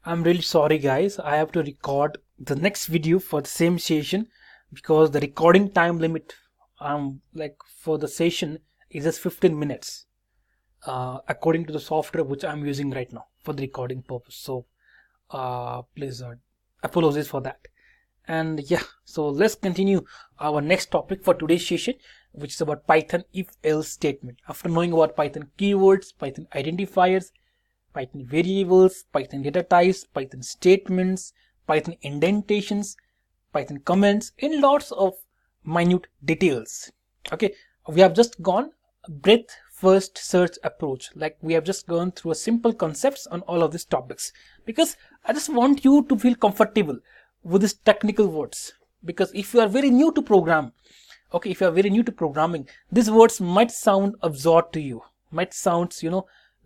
I'm really sorry guys, I have to record the next video for the same session because the recording time limit for the session is just 15 minutes according to the software which I'm using right now for the recording purpose. So please apologies for that. And yeah, so let's continue our next topic for today's session, which is about Python if-else statement. After knowing about Python keywords, Python identifiers, Python variables, Python data types, Python statements, Python indentations, Python comments, in lots of minute details. Okay, we have just gone breadth first search approach. Like we have just gone through a simple concepts on all of these topics because I just want you to feel comfortable with these technical words. Because if you are very new to program, okay, if you are very new to programming, these words might sound absurd to you, might sound,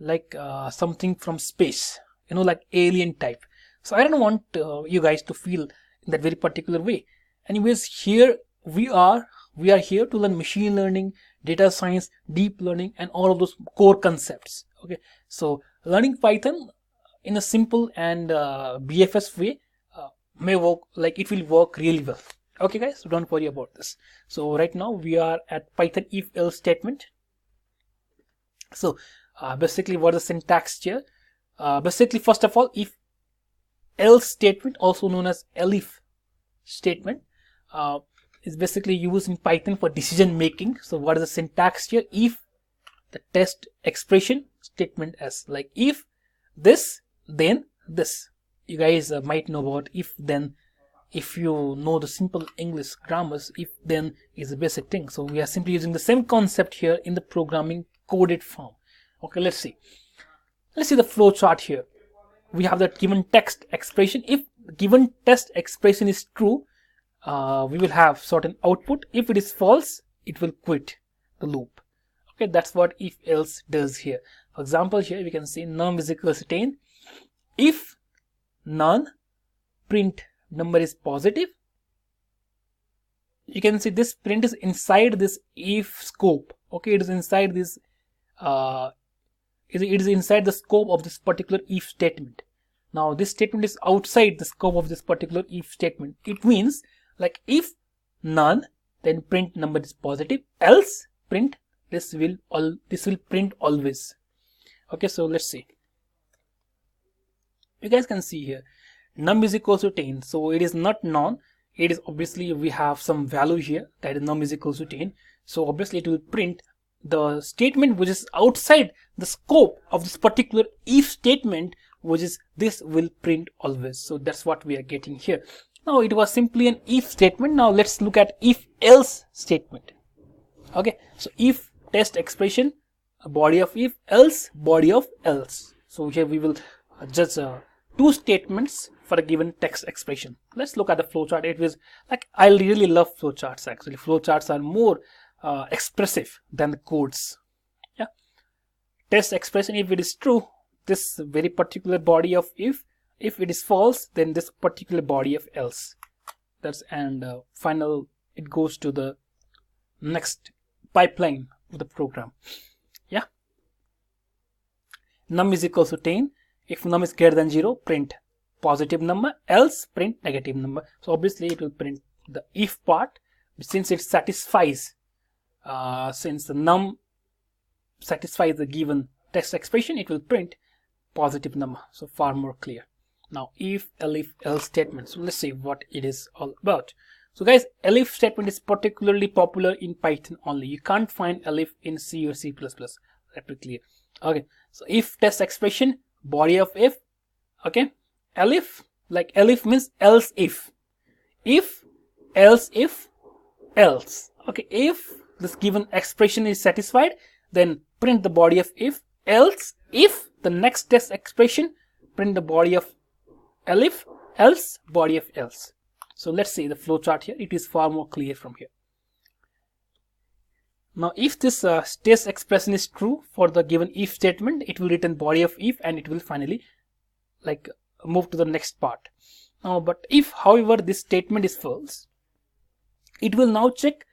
like something from space, like alien type. So I don't want you guys to feel in that very particular way. Anyways, here we are here to learn machine learning, data science, deep learning, and all of those core concepts. Okay, so learning Python in a simple and BFS way may work, like it will work really well. Okay guys, so don't worry about this. So right now we are at Python if-else statement. So basically what is the syntax here? Basically, first of all, if else statement, also known as elif statement, is basically used in Python for decision making. So what is the syntax here? If the test expression statement as like if this, then this. You guys might know about if then. If you know the simple English grammars, if then is the basic thing. So we are simply using the same concept here in the programming coded form. Okay, let's see the flow chart here. We have that given text expression. If given text expression is true, we will have certain output. If it is false, it will quit the loop. Okay, that's what if else does here. For example, here we can see num is equals to 10. If none, print number is positive. You can see this print is inside this if scope. Okay, it is inside this it is inside the scope of this particular if statement. Now this statement is outside the scope of this particular if statement. It means like if none, then print number is positive, else print this will print always. Okay, so let's see. You guys can see here num is equals to 10, so it is not none. It is obviously we have some value here, that is num is equals to 10. So obviously it will print the statement which is outside the scope of this particular if statement, which is this will print always. So that's what we are getting here. Now it was simply an if statement. Now let's look at if else statement. Okay, so if test expression, body of if, else body of else. So here we will judge two statements for a given text expression. Let's look at the flowchart. It was like I really love flowcharts. Actually, flowcharts are more expressive than the codes. Yeah, test expression, if it is true, this very particular body of if it is false, then this particular body of else. That's and final it goes to the next pipeline of the program. Yeah, num is equals to 10. If num is greater than 0, print positive number, else print negative number. So obviously it will print the if part, since it satisfies since the num satisfies the given text expression, it will print positive number. So far more clear. Now if elif else statement. So let's see what it is all about. So guys, elif statement is particularly popular in Python only. You can't find elif in C or C++. Let me clear. Okay, so if test expression, body of if. Okay, elif, like elif means else if else if else. Okay, if this given expression is satisfied, then print the body of if, else if the next test expression, print the body of elif, else body of else. So let's see the flowchart here. It is far more clear from here. Now if this test expression is true for the given if statement, it will return body of if and it will finally like move to the next part. Now but if however this statement is false, it will now check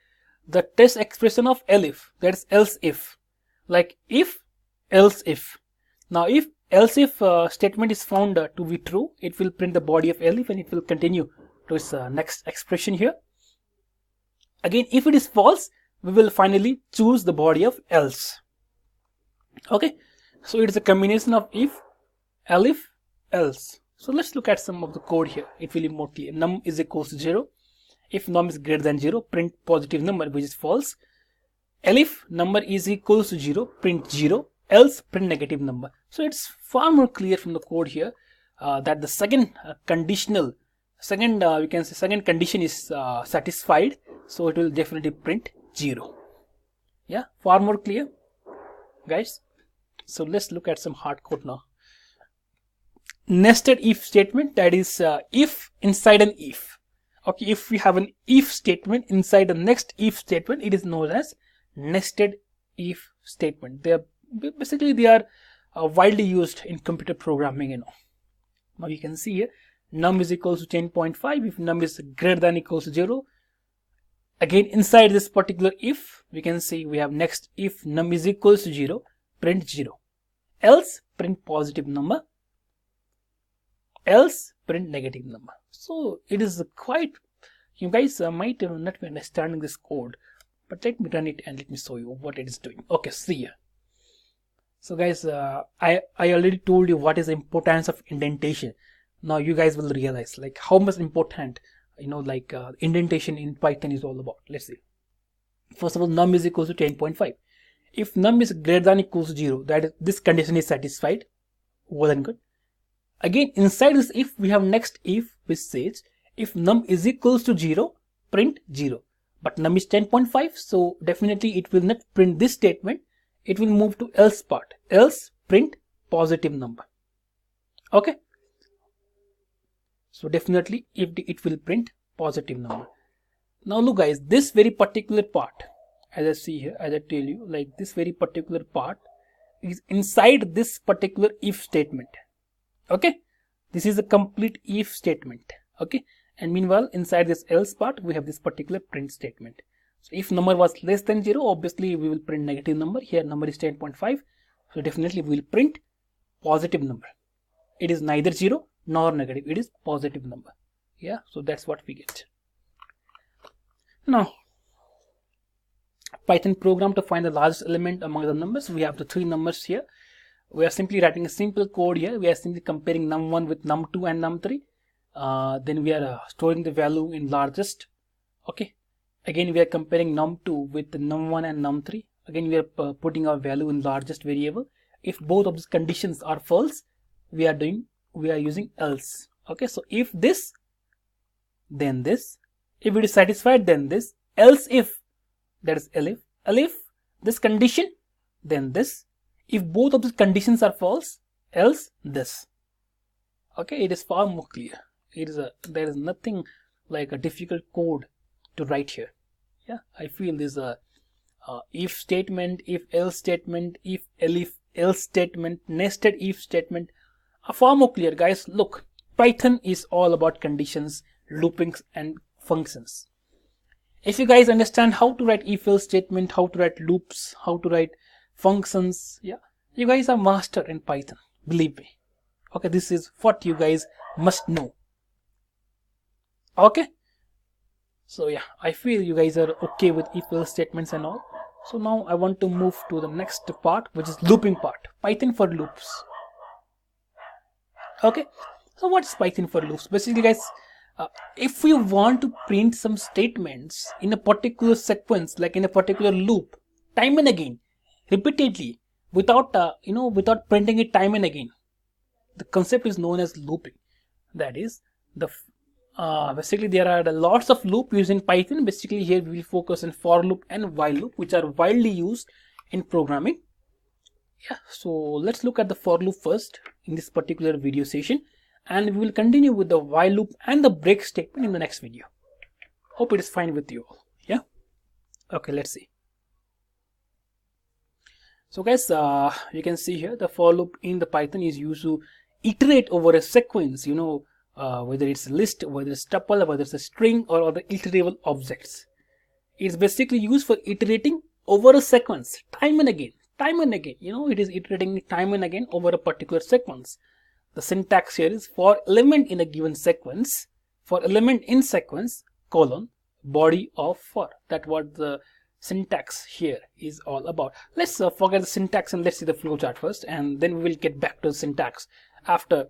the test expression of elif, that is else if, like if else if. Now if else if statement is found to be true, it will print the body of elif and it will continue to its next expression here. Again, if it is false, we will finally choose the body of else. Okay, so it is a combination of if, elif, else. So let's look at some of the code here. It will be more clear. Num is equals to 0. If num is greater than 0, print positive number, which is false. Elif number is equals to 0, print 0, else print negative number. So it's far more clear from the code here that the second conditional, we can say second condition is satisfied. So it will definitely print 0. Yeah, far more clear, guys. So let's look at some hard code now. Nested if statement, that is if inside an if. Okay, if we have an if statement inside the next if statement, it is known as nested if statement. They are widely used in computer programming, you know. Now you can see here num is equals to 10.5 if num is greater than equals to 0. Again, inside this particular if, we can see we have next if num is equals to 0, print 0, else print positive number, else print negative number. So it is quite, you guys might not be understanding this code, but let me run it and let me show you what it is doing. Okay, see here. So guys, I already told you what is the importance of indentation. Now you guys will realize like how much important, you know, like indentation in Python is all about. Let's see. First of all, num is equals to 10.5. If num is greater than equals to 0, that is, this condition is satisfied. Well and good. Again, inside this if, we have next if which says if num is equals to 0, print 0. But num is 10.5, so definitely it will not print this statement. It will move to else part. Else print positive number. Okay. So definitely it will print positive number. Now look guys, this very particular part, as I see here, as I tell you, like this very particular part is inside this particular if statement. Okay, this is a complete if statement. Okay, and meanwhile inside this else part we have this particular print statement. So if number was less than 0, obviously we will print negative number. Here number is 10.5, so definitely we will print positive number. It is neither 0 nor negative, it is positive number. Yeah, so that's what we get. Now Python program to find the largest element among the numbers. We have the 3 numbers here. We are simply writing a simple code here. We are simply comparing num1 with num2 and num3. Then we are storing the value in largest. Okay. Again, we are comparing num2 with the num1 and num3. Again, we are putting our value in largest variable. If both of these conditions are false, we are using else. Okay. So if this, then this. If it is satisfied, then this. Else if, that is elif. Elif, this condition, then this. If both of these conditions are false, else this. Okay, it is far more clear. There is nothing like a difficult code to write here. Yeah, I feel this if statement, if else statement, if elif else statement, nested if statement are far more clear, guys. Look, Python is all about conditions, loopings, and functions. If you guys understand how to write if else statement, how to write loops, how to write functions, yeah, you guys are master in Python, believe me. Okay, this is what you guys must know. Okay, so yeah, I feel you guys are okay with if else statements and all. So now I want to move to the next part, which is looping part. Python for loops. Okay, so what is Python for loops? Basically guys, if we want to print some statements in a particular sequence, like in a particular loop, time and again, repeatedly, without without printing it time and again, the concept is known as looping. That is the basically there are lots of loop used in Python. Basically here we will focus on for loop and while loop, which are widely used in programming. Yeah, so let's look at the for loop first in this particular video session, and we will continue with the while loop and the break statement in the next video. Hope it is fine with you all. Yeah, okay, let's see. So guys, you can see here the for loop in the Python is used to iterate over a sequence, whether it's a list, whether it's tuple, whether it's a string, or other iterable objects. It's basically used for iterating over a sequence time and again, time and again. It is iterating time and again over a particular sequence. The syntax here is for element in a given sequence, for element in sequence, colon, body of for. That's what the syntax here is all about. Let's forget the syntax and let's see the flowchart first, and then we will get back to the syntax after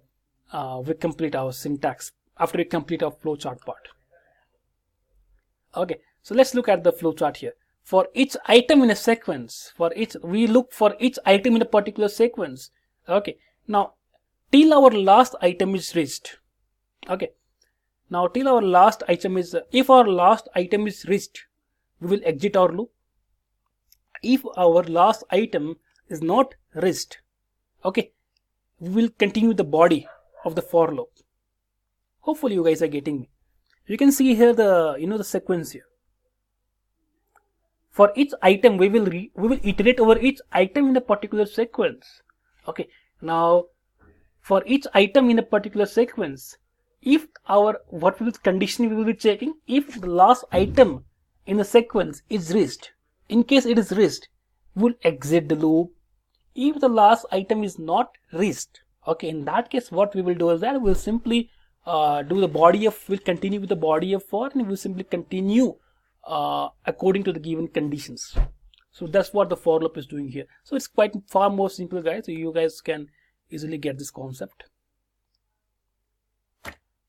we complete our syntax, after we complete our flowchart part. Okay, so let's look at the flowchart here. For each item in a sequence, we look for each item in a particular sequence. Okay, now till our last item is reached. Okay, now till our last item is, if our last item is reached, we will exit our loop. If our last item is not reached, okay, we will continue the body of the for loop. Hopefully you guys are getting me. You can see here the the sequence here. For each item, we will iterate over each item in a particular sequence. Okay, now for each item in a particular sequence, if what condition we will be checking, if the last item in the sequence is reached. In case it is reached, we'll exit the loop. If the last item is not reached, okay, in that case what we will do is that we'll simply we'll continue with the body of for, and we'll simply continue according to the given conditions. So that's what the for loop is doing here. So it's quite far more simple, guys. So you guys can easily get this concept.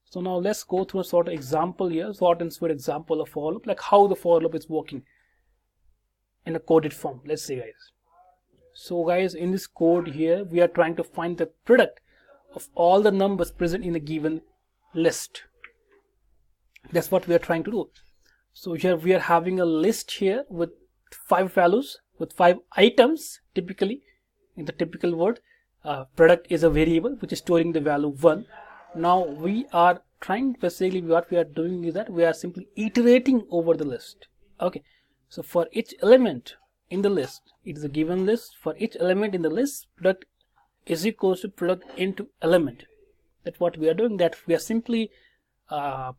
So now let's go through a sort of example here, short and sweet example of for loop, like how the for loop is working in a coded form. Let's see, guys. So guys, in this code here, we are trying to find the product of all the numbers present in a given list. That's what we are trying to do. So here we are having a list here with 5 values, with 5 items. Typically, in the typical word, product is a variable which is storing the value 1. Now we are trying, basically what we are doing is that we are simply iterating over the list. Okay, so for each element in the list, it is a given list. For each element in the list, product is equals to product into element. That's what we are doing. That we are simply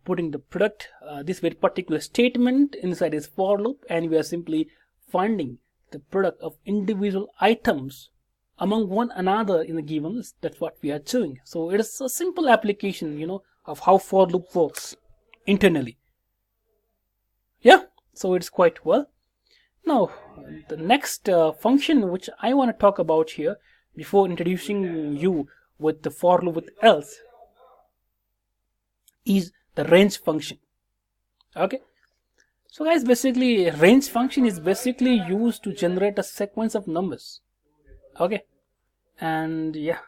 putting the product, this very particular statement inside this for loop, and we are simply finding the product of individual items among one another in a given list. That's what we are doing. So it is a simple application, of how for loop works internally. Yeah, so it's quite well. Now the next function which I want to talk about here before introducing you with the for loop with else is the range function. Okay, so guys, basically range function is basically used to generate a sequence of numbers. Okay, and yeah,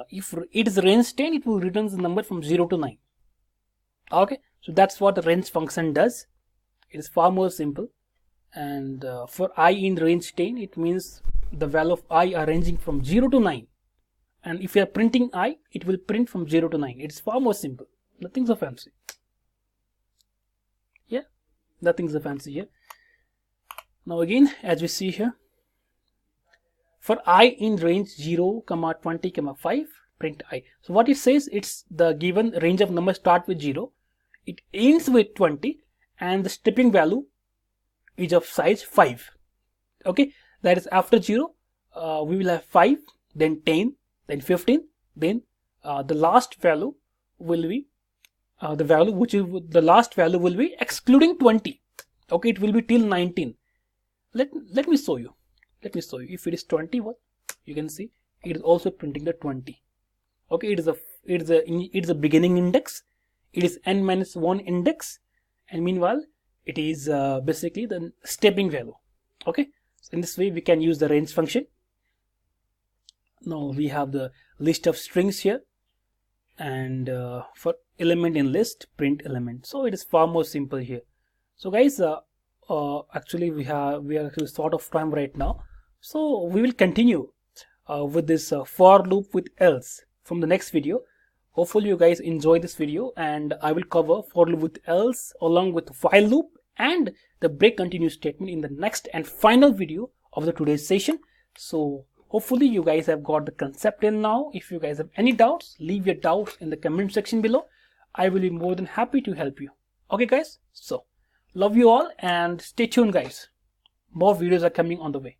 if it is range 10, it will return the number from 0 to 9. Okay, so that's what the range function does. It is far more simple. And for I in range 10, it means the value of I are ranging from 0 to 9. And if you are printing I, it will print from 0 to 9. It's far more simple. Nothing so fancy. Yeah, nothing so fancy here. Now again, as we see here, for I in range 0, 20, 5, print I. So what it says, it's the given range of numbers start with 0, it ends with 20, and the stepping value is of size 5. Okay, that is after 0, we will have 5, then 10, then 15, then the last value will be the value which is the last value will be excluding 20. Okay, it will be till 19. Let me show you. Let me show you. If it is 21, you can see it is also printing the 20. Okay, it is a beginning index. It is n-1 index, and meanwhile it is basically the stepping value. Okay, so in this way we can use the range function. Now we have the list of strings here, and for element in list, print element. So it is far more simple here. So guys, actually we are actually short of time right now, so we will continue with this for loop with else from the next video. Hopefully you guys enjoy this video, and I will cover for loop with else along with while loop and the break continue statement in the next and final video of the today's session. So hopefully you guys have got the concept in now. If you guys have any doubts, leave your doubts in the comment section below. I will be more than happy to help you. Okay guys, so love you all and stay tuned guys. More videos are coming on the way.